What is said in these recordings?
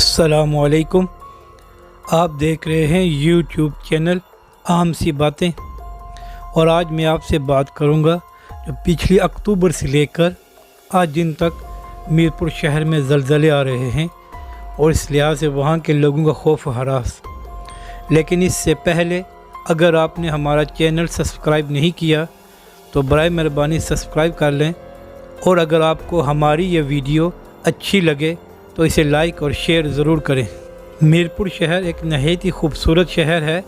अस्सलाम वालेकुम। आप देख रहे हैं यूट्यूब चैनल आम सी बातें, और आज मैं आपसे बात करूंगा जो पिछली अक्टूबर से लेकर आज दिन तक मीरपुर शहर में ज़लज़ले आ रहे हैं और इस लिहाज से वहाँ के लोगों का खौफ हरास। लेकिन इससे पहले अगर आपने हमारा चैनल सब्सक्राइब नहीं किया तो बराए मेहरबानी सब्सक्राइब कर लें, और अगर आपको हमारी ये वीडियो अच्छी लगे तो इसे लाइक और शेयर ज़रूर करें। मीरपुर शहर एक नहायत ही खूबसूरत शहर है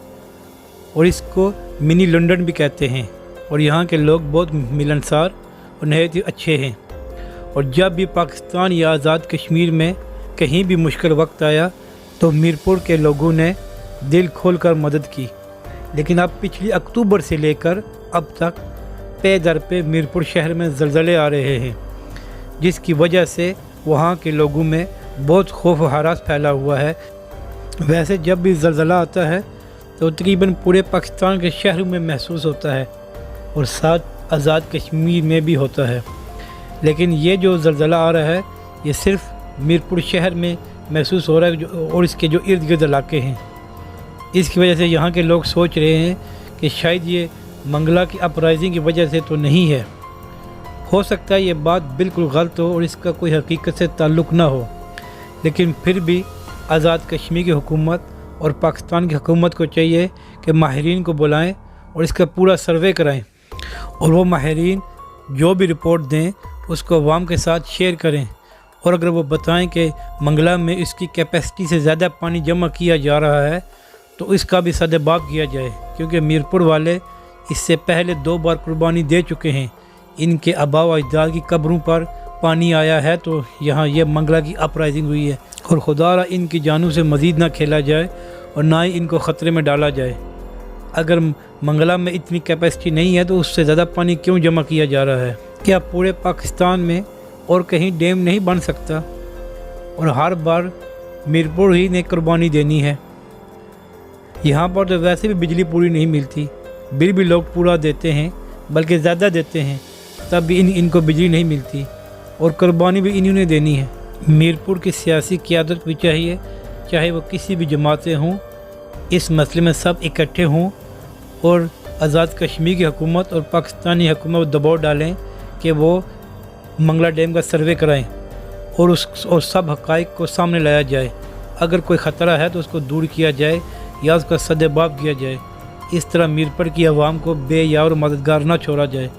और इसको मिनी लंदन भी कहते हैं, और यहाँ के लोग बहुत मिलनसार और नहायत ही अच्छे हैं। और जब भी पाकिस्तान या आज़ाद कश्मीर में कहीं भी मुश्किल वक्त आया तो मीरपुर के लोगों ने दिल खोल कर मदद की। लेकिन अब पिछली अक्टूबर से लेकर अब तक पे दर पे मीरपुर शहर में ज़लज़ले आ रहे हैं, जिसकी वजह से वहाँ के लोगों में बहुत खौफ हरास फैला हुआ है। वैसे जब भी ज़लज़ला आता है तो तकरीबन पूरे पाकिस्तान के शहरों में महसूस होता है और साथ आज़ाद कश्मीर में भी होता है, लेकिन ये जो ज़लज़ला आ रहा है ये सिर्फ मीरपुर शहर में महसूस हो रहा है और इसके जो इर्द गिर्द इलाके हैं। इसकी वजह से यहाँ के लोग सोच रहे हैं कि शायद ये मंगला की अपराइजिंग की वजह से तो नहीं है। हो सकता है ये बात बिल्कुल गलत हो और इसका कोई हकीकत से ताल्लुक़ ना हो, लेकिन फिर भी आज़ाद कश्मीर की हुकूमत और पाकिस्तान की हुकूमत को चाहिए कि माहिरीन को बुलाएं और इसका पूरा सर्वे कराएं, और वो माहिरीन जो भी रिपोर्ट दें उसको अवाम के साथ शेयर करें। और अगर वो बताएं कि मंगला में इसकी कैपेसिटी से ज़्यादा पानी जमा किया जा रहा है तो इसका भी सदेबाब किया जाए, क्योंकि मीरपुर वाले इससे पहले 2 बार कुर्बानी दे चुके हैं। इनके आबा व अजदाद की कब्रों पर पानी आया है तो यहाँ ये मंगला की अपराइजिंग हुई है, और खुदारा इनकी जानों से मज़ीद ना खेला जाए और ना ही इनको ख़तरे में डाला जाए। अगर मंगला में इतनी कैपेसिटी नहीं है तो उससे ज़्यादा पानी क्यों जमा किया जा रहा है? क्या पूरे पाकिस्तान में और कहीं डैम नहीं बन सकता? और हर बार मीरपुर ही ने कुर्बानी देनी है? यहाँ पर तो वैसे भी बिजली पूरी नहीं मिलती, बिल भी लोग पूरा देते हैं बल्कि ज़्यादा देते हैं, तब भी इनको बिजली नहीं मिलती और कुर्बानी भी इन्होंने देनी है। मीरपुर की सियासी क़यादत भी चाहिए, चाहे वो किसी भी जमातें हों, इस मसले में सब इकट्ठे हों और आज़ाद कश्मीर की हुकूमत और पाकिस्तानी हुकूमत दबाव डालें कि वो मंगला डैम का सर्वे कराएं और सब हक़ाइक़ को सामने लाया जाए। अगर कोई ख़तरा है तो उसको दूर किया जाए या उसका सदेबाब किया जाए। इस तरह मीरपुर की आवाम को बेयार और मददगार ना छोड़ा जाए।